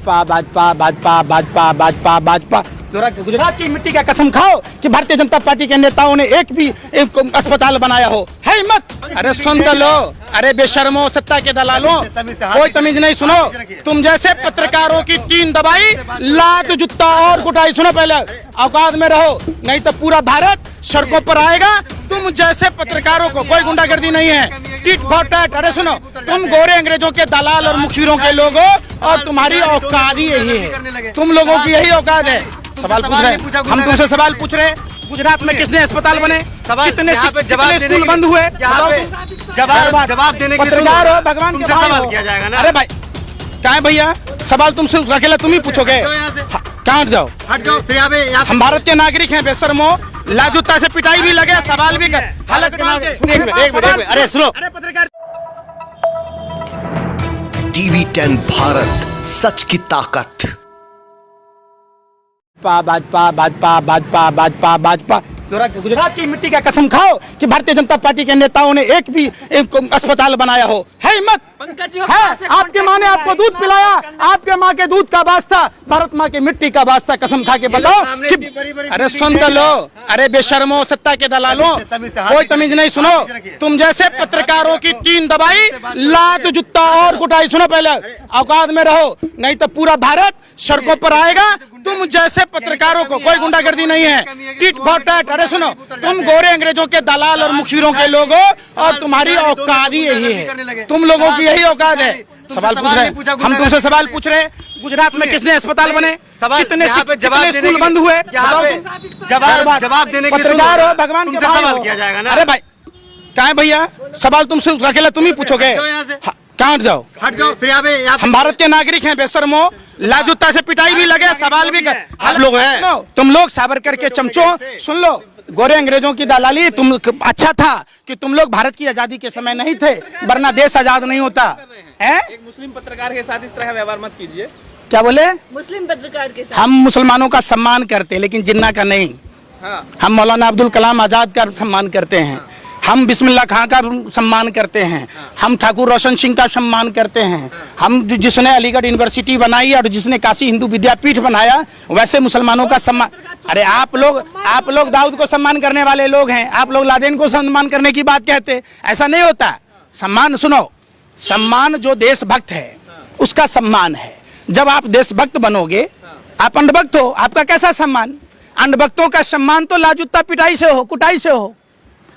भाजपा भाजपा भाजपा भाजपा भाजपा भाजपा। गुजरात की मिट्टी का कसम खाओ कि भारतीय जनता पार्टी के नेताओं ने एक अस्पताल बनाया हो, है हिम्मत? अरे सुन तो लो, अरे बेशर्मो, सत्ता के दलालों, कोई तमीज नहीं। सुनो, तुम जैसे पत्रकारों की तीन दबाई, लात जूता और कुटाई। सुनो, पहले औकात में रहो, नहीं तो पूरा भारत सड़कों पर आएगा। तुम जैसे पत्रकारों को कोई गुंडागर्दी नहीं है, टिट फॉर टैट। अरे सुनो, तुम गोरे अंग्रेजों के दलाल और मुखबिरों के लोग हो और तुम्हारी औकात ही यही है, तुम लोगों की यही औकात है। सवाल पूछ रहे, हम तुमसे सवाल पूछ रहे, गुजरात में कितने अस्पताल बने, कितने स्कूल बंद हुए? जवाब देने के लिए पत्रकार हो, भगवान के भाई सवाल किया जाएगा ना। अरे भाई क्या है भैया, सवाल तुमसे अकेला तुम ही पूछोगे? कहाँ जाओ, हट जाओ। हम भारत के नागरिक हैं, बेशर्मो, लाजूता से पिटाई भी लगे, सवाल भी कर। अरे सुनो, टीवी 10 भारत, सच की ताकत। भाजपा भाजपा भाजपा भाजपा भाजपा। गुजरात की मिट्टी का कसम खाओ कि भारतीय जनता पार्टी के नेताओं ने एक अस्पताल बनाया हो, है हिम्मत? है? आपकी माँ ने आपको दूध पिलाया, आपके माँ के दूध का वास्ता, भारत माँ की मिट्टी का वास्ता, कसम खा के बताओ कि अरे सुन तो लो, अरे बेशर्मो, सत्ता के दलालों, कोई तमीज नहीं। सुनो, तुम जैसे पत्रकारों की तीन दबाई, लात जूता और कुटाई। सुनो, पहले औकात में रहो, नहीं तो पूरा भारत सड़कों पर आएगा। तुम जैसे पत्रकारों को कोई गुंडागर्दी नहीं है, टिट फॉर टैट। अरे सुनो, तुम गोरे अंग्रेजों के दलाल और मुखबिरों के लोग हो और तुम्हारी औकात ही यही है, तुम लोगों की यही औकात है। सवाल पूछ रहे, हम तुमसे सवाल पूछ रहे, गुजरात में कितने अस्पताल बने, कितने स्कूल बंद हुए? जवाब देने के लिए पत्रकार हो, भगवान के भाई सवाल किया जाएगा ना। अरे भाई क्या है भैया, सवाल तुमसे अकेला तुम ही पूछोगे? कहाँ जाओ, हट जाओ। हम भारत के नागरिक हैं, बेशर्मो, लाजूता से पिटाई भी लगे, सवाल भी कर। आप लोग हैं, तुम लोग सावरकर के चमचों। सुन लो, गोरे अंग्रेजों की दलाली, तुम अच्छा था कि तुम लोग भारत की आजादी के समय नहीं थे, वरना देश आजाद नहीं होता है। एक मुस्लिम पत्रकार के साथ इस तरह व्यवहार मत कीजिए। क्या बोले? मुस्लिम पत्रकार के साथ हम मुसलमानों का सम्मान करते हैं, लेकिन जिन्ना का नहीं। हाँ। हम मौलाना अब्दुल कलाम आजाद का सम्मान करते हैं, हम बिस्मिल्लाह खां का सम्मान करते हैं, हम ठाकुर रोशन सिंह का सम्मान करते हैं, हम जिसने अलीगढ़ यूनिवर्सिटी बनाई और जिसने काशी हिंदू विद्यापीठ बनाया, वैसे मुसलमानों का सम्मान। अरे आप लोग दाऊद को सम्मान करने वाले लोग हैं, आप लोग लादेन को सम्मान करने की बात कहते, ऐसा नहीं होता। सम्मान, सुनो, सम्मान जो देशभक्त है उसका सम्मान है। जब आप देशभक्त बनोगे, आप अंधभक्त हो, आपका कैसा सम्मान? अंधभक्तों का सम्मान तो लाजूता पिटाई से हो, कुटाई से हो।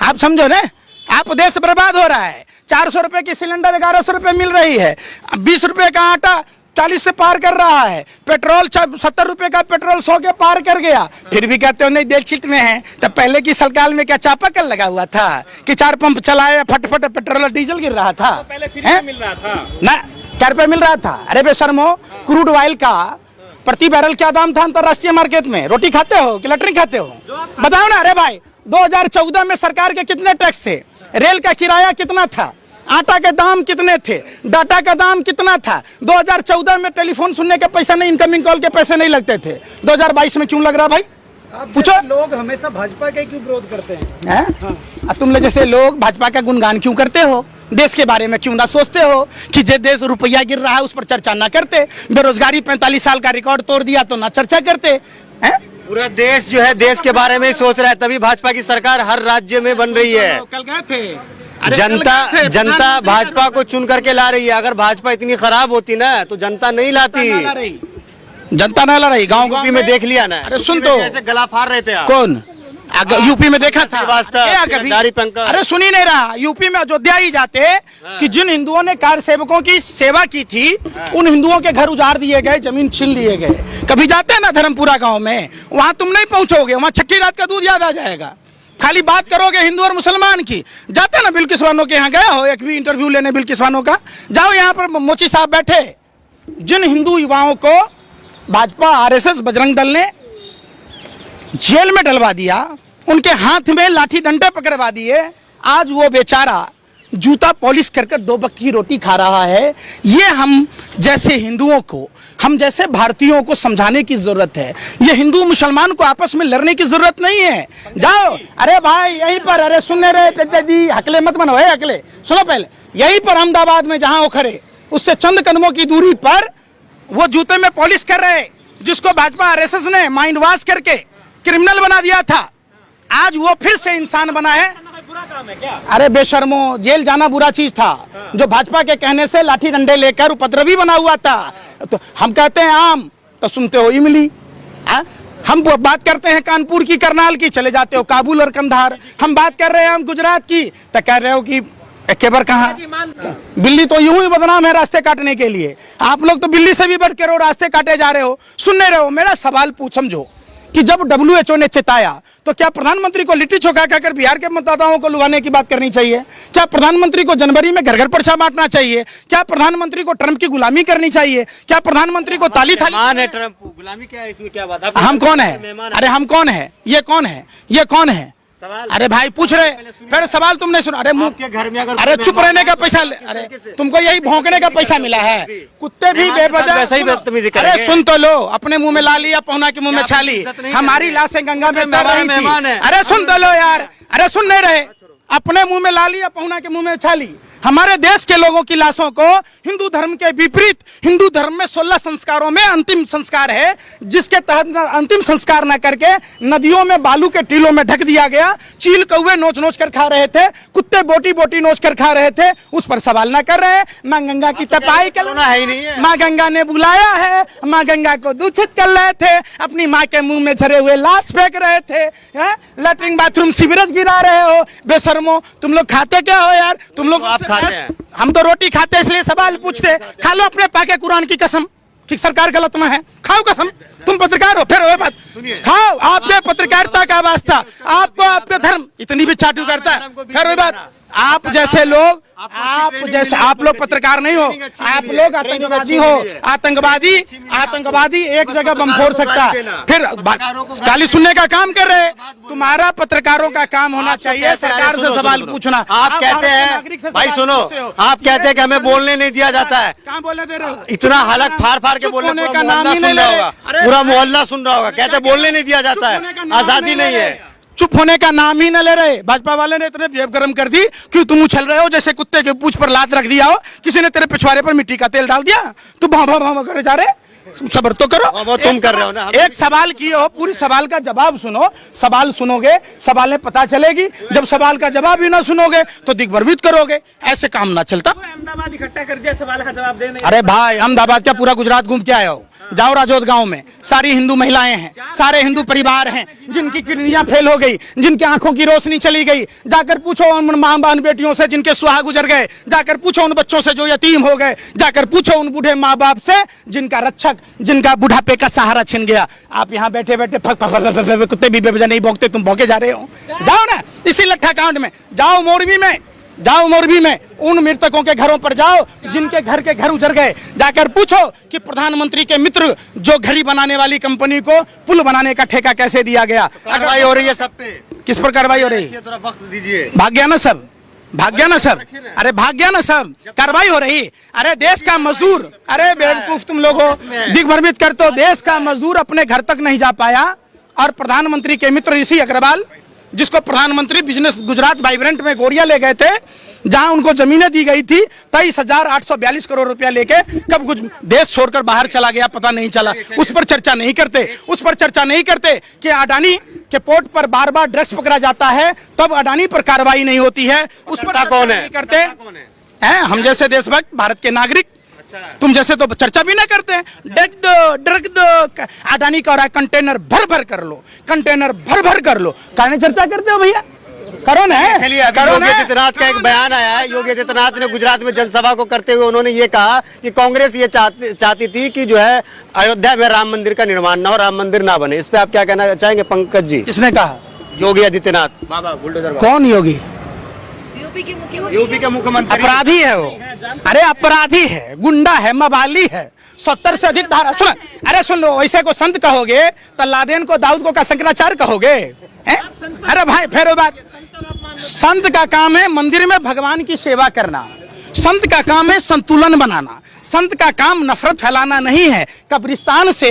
आप समझो ना, आप देश बर्बाद हो रहा है। 400 रुपए की सिलेंडर 1100 रुपए मिल रही है, 20 रुपए का आटा 40 से पार कर रहा है, पेट्रोल 70 रुपए का पेट्रोल 100 के पार कर गया, फिर भी कहते हो नहीं देश छिट में है। तब पहले की सरकार में क्या चापाकल लगा हुआ था कि 4 पंप चलाए, फटफट पेट्रोल और डीजल गिर रहा था? तो पहले फ्री में मिल रहा था ना, क्या रुपए मिल रहा था? अरे बेशर्मो, क्रूड ऑयल का प्रति बैरल क्या दाम था अंतरराष्ट्रीय मार्केट में? रोटी खाते हो कि लटरी खाते हो? बताओ ना। अरे भाई, 2014 में सरकार के कितने टैक्स थे? रेल का किराया कितना था? आटा के दाम कितने थे? डाटा का दाम कितना था? 2014 में टेलीफोन सुनने के पैसे नहीं, इनकमिंग कॉल के पैसे नहीं लगते थे। 2022 में क्यों लग रहा भाई? पूछो। लोग हमेशा भाजपा का क्यों विरोध करते हैं? हाँ? तुम जैसे लोग भाजपा का गुणगान क्यों करते हो? देश के बारे में क्यों ना सोचते हो कि जे देश रुपया गिर रहा है उस पर चर्चा ना करते? बेरोजगारी 45 साल का रिकॉर्ड तोड़ दिया तो ना चर्चा करते हैं? पूरा देश जो है देश के बारे में ही सोच रहा है, तभी भाजपा की सरकार हर राज्य में बन रही है। कल गए थे, जनता भाजपा को चुन करके ला रही है। अगर भाजपा इतनी खराब होती ना तो जनता नहीं लाती, जनता ना ला रही। गाँव यूपी में देख लिया ना। अरे सुन तो, ऐसे गला फाड़ रहे थे आप। कौन? यूपी में देखा था? अरे सुन ही नहीं रहा। यूपी में अयोध्या ही जाते कि जिन हिंदुओं ने कार सेवकों की सेवा की थी उन हिंदुओं के घर उजाड़ दिए गए, जमीन छीन लिए गए। कभी जाते हैं ना धर्मपुरा गांव में, वहां तुम नहीं पहुंचोगे, वहां छठी रात का दूध याद आ जाएगा। खाली बात करोगे हिंदू और मुसलमान की। जाते ना बिल्किसवानों के यहाँ, गया हो एक भी इंटरव्यू लेने बिल्किसवानों का? जाओ, यहाँ पर मोची साहब बैठे। जिन हिंदू युवाओं को भाजपा, RSS, बजरंग दल ने जेल में डलवा दिया, उनके हाथ में लाठी डंडे पकड़वा दिए, आज वो बेचारा जूता पॉलिश कर कर 2 वक्त की रोटी खा रहा है। ये हम जैसे हिंदुओं को, हम जैसे भारतीयों को समझाने की जरूरत है। ये हिंदू मुसलमान को आपस में लड़ने की जरूरत नहीं है। जाओ, अरे भाई यहीं पर, अरे सुनने रहे दी, हकले मत बनो है, हकले सुनो पहले। यहीं पर अहमदाबाद में जहां वो खड़े, उससे चंद कदमों की दूरी पर वो जूते में पॉलिश कर रहे, जिसको भाजपा आरएसएस ने माइंड वॉश करके क्रिमिनल बना दिया था, आज वो फिर से इंसान बना है। बुरा काम है क्या? अरे बेशर्मो, जेल जाना बुरा चीज था, जो भाजपा के कहने से लाठी डंडे लेकर उपद्रवी बना हुआ था। तो हम कहते हैं आम, तो सुनते हो इमली। हम बात करते हैं कानपुर की, करनाल की, चले जाते हो काबुल और कंधार। हम बात कर रहे हैं हम गुजरात की, तो कह रहे हो कि केबर कहाँ। बिल्ली तो यूं ही बदनाम है रास्ते काटने के लिए, आप लोग तो बिल्ली से भी बढ़ के रास्ते काटे जा रहे हो। सुन नहीं रहे हो मेरा सवाल पूछ समझो कि जब WHO ने चेताया तो क्या प्रधानमंत्री को लिट्टी चोखा खाकर बिहार के मतदाताओं को लुभाने की बात करनी चाहिए? क्या प्रधानमंत्री को जनवरी में घर घर पर्चा बांटना चाहिए? क्या प्रधानमंत्री को ट्रंप की गुलामी करनी चाहिए? क्या प्रधानमंत्री को ताली थाली? मेहमान है ट्रंप, गुलामी क्या है इसमें, क्या बात है? हम कौन है? अरे हम कौन है? ये कौन है? ये कौन है? अरे भाई पूछ रहे, फिर सवाल तुमने सुना। अरे आपके घर में अगर अरे चुप रहने का पैसा, अरे तुमको यही भौंकने का पैसा मिला है। कुत्ते भी बेवजह वैसे ही बदतमीजी करेंगे। अरे सुन तो लो, अपने मुंह में लाली या पहुना के मुंह में छाली। हमारी लाशें गंगा में तैर रही थी। अरे सुन तो लो यार, अरे सुन नहीं रहे, अपने मुंह में लाली या पहुना के मुंह में छाली। हमारे देश के लोगों की लाशों को हिंदू धर्म के विपरीत, हिंदू धर्म में 16 संस्कारों में अंतिम संस्कार है, जिसके तहत अंतिम संस्कार न करके नदियों में बालू के टीलों में ढक दिया गया। चील कौवे नोच नोच कर खा रहे थे, कुत्ते बोटी बोटी नोच कर खा रहे थे, उस पर सवाल न कर रहे। माँ गंगा की तपाई करना है ही नहीं है। माँ गंगा ने बुलाया है, माँ गंगा को दूषित कर रहे थे, अपनी माँ के मुंह में झरे हुए लाश फेंक रहे थे, लैट्रिन बाथरूम सीवरेज गिरा रहे हो। बेशर्मो, तुम लोग खाते क्या हो यार? तुम लोग हम तो रोटी खाते इसलिए सवाल पूछते। खा लो अपने पाके कुरान की कसम कि सरकार गलत में है, खाओ कसम। तुम पत्रकार हो, फिर वो बात खाओ। आपके पत्रकारिता का वास्ता, आपको आपके धर्म इतनी भी चाटू करता है, फिर वो बात। आप जैसे लोग, आप लोग पत्रकार नहीं हो, आप लोग आतंकवादी हो। आतंकवादी एक जगह बम फोड़ सकता है, फिर गाली सुनने का काम कर रहे। तुम्हारा पत्रकारों का काम होना चाहिए सरकार से सवाल पूछना। आप कहते हैं भाई सुनो, आप कहते हैं कि हमें बोलने नहीं दिया जाता है। कहाँ बोलने दे रहे हो? इतना हालत फाड़ फाड़ के बोलने का नाम ही नहीं ले रहे। पूरा मोहल्ला सुन रहा होगा, कहते बोलने नहीं दिया जाता है, आजादी नहीं है। चुप होने का नाम ही न ले रहे। भाजपा वाले ने इतने जेब गर्म कर दी कि तुम उछल रहे हो जैसे कुत्ते के पूंछ पर लात रख दिया हो, किसी ने तेरे पिछवाड़े पर मिट्टी का तेल डाल दिया, तू भाव करे जा रहे। सबर तो करो, वो तुम कर रहे हो ना। एक सवाल किए हो, पूरी सवाल का जवाब सुनो। सवाल सुनोगे, सवाल में पता चलेगी। जब सवाल का जवाब ही ना सुनोगे तो दिग्भ्रमित करोगे, ऐसे काम ना चलता। अहमदाबाद इकट्ठा कर दिया सवाल का जवाब देने। अरे भाई अहमदाबाद क्या पूरा गुजरात घूम के आए हो? जाओ राजौत गांव में, सारी हिंदू महिलाएं हैं, सारे हिंदू परिवार हैं जिनकी किडनियां फेल हो गई, जिनकी आंखों की रोशनी चली गई। जाकर पूछो उन मां बहन बेटियों से जिनके सुहाग गुजर गए, जाकर पूछो उन बच्चों से जो यतीम हो गए, जाकर पूछो उन बूढ़े माँ बाप से जिनका रक्षक, जिनका बुढ़ापे का सहारा छिन गया। आप यहाँ बैठे बैठे फक फक फक कुत्ते भी बेवजह नहीं भौंकते, तुम भौंके जा रहे हो। जाओ ना इसी लट्ठा कांड में, जाओ मोरबी में, जाओ मोरबी में उन मृतकों के घरों पर जाओ जिनके घर के घर उजड़ गए। जाकर पूछो कि प्रधानमंत्री के मित्र जो घड़ी बनाने वाली कंपनी को पुल बनाने का ठेका कैसे दिया गया। कार्रवाई हो रही है सब पे, किस पर कार्रवाई हो रही है? थोड़ा वक्त दीजिए। भाग गया ना सब, भाग गया ना सब। अरे भाग गया ना सब, कार्रवाई हो रही। अरे देश का मजदूर, अरे बेवकूफ तुम लोगों, दिग्भ्रमित कर तो देश का मजदूर अपने घर तक नहीं जा पाया, और प्रधानमंत्री के मित्र ऋषि अग्रवाल, जिसको प्रधानमंत्री बिजनेस गुजरात वाइब्रेंट में गोरिया ले गए थे, जहां उनको जमीनें दी गई थी, 23,842 करोड़ रुपया लेके कब कुछ देश छोड़कर बाहर चला गया पता नहीं चला। उस पर चर्चा नहीं करते, उस पर चर्चा नहीं करते कि अडानी के पोर्ट पर बार बार ड्रग्स पकड़ा जाता है, तब अडानी पर कार्रवाई नहीं होती है। उस पर कौन है? करते हैं हम जैसे देशभक्त भारत के नागरिक, तुम जैसे तो चर्चा भी ना करते हैं। ड्रग दो अडानी का हो रहा है, कंटेनर भर भर कर लो, कंटेनर भर भर कर लो, कहने चर्चा करते हो भैया, करो ना। चलिए अभी योगी आदित्यनाथ का एक बयान आया है। योगी आदित्यनाथ ने गुजरात में जनसभा को करते हुए उन्होंने ये कहा कि कांग्रेस ये चाहती थी कि जो है अयोध्या में राम मंदिर का निर्माण ना हो, राम मंदिर ना बने। इस पे आप क्या कहना चाहेंगे पंकज जी? किसने कहा? योगी आदित्यनाथ। बाबा बुलडोजर कौन योगी? यूपी के मुख्यमंत्री। अपराधी है वो, अरे अपराधी है, गुंडा है, मवाली है, 70 से अधिक धारा। सुन, अरे सुन लो, ऐसे को संत कहोगे तो लादेन को दाऊद को का शंकराचार्य कहोगे? अरे भाई फिर बात, संत का काम है मंदिर में भगवान की सेवा करना, संत का काम है संतुलन बनाना, संत का काम नफरत फैलाना नहीं है। कब्रिस्तान से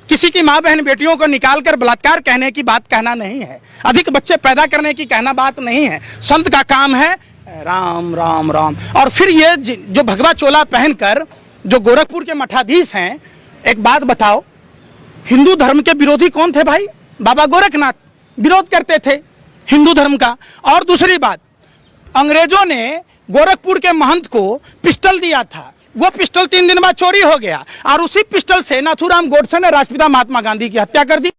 किसी की माँ बहन बेटियों को निकालकर बलात्कार कहने की बात कहना नहीं है, अधिक बच्चे पैदा करने की कहना बात नहीं है। संत का काम है राम राम राम। और फिर ये जो भगवा चोला पहनकर जो गोरखपुर के मठाधीश हैं, एक बात बताओ, हिंदू धर्म के विरोधी कौन थे भाई? बाबा गोरखनाथ विरोध करते थे हिंदू धर्म का। और दूसरी बात, अंग्रेजों ने गोरखपुर के महंत को पिस्टल दिया था, वो पिस्टल 3 दिन बाद चोरी हो गया और उसी पिस्टल से नाथूराम गोडसे ने राष्ट्रपिता महात्मा गांधी की हत्या कर दी।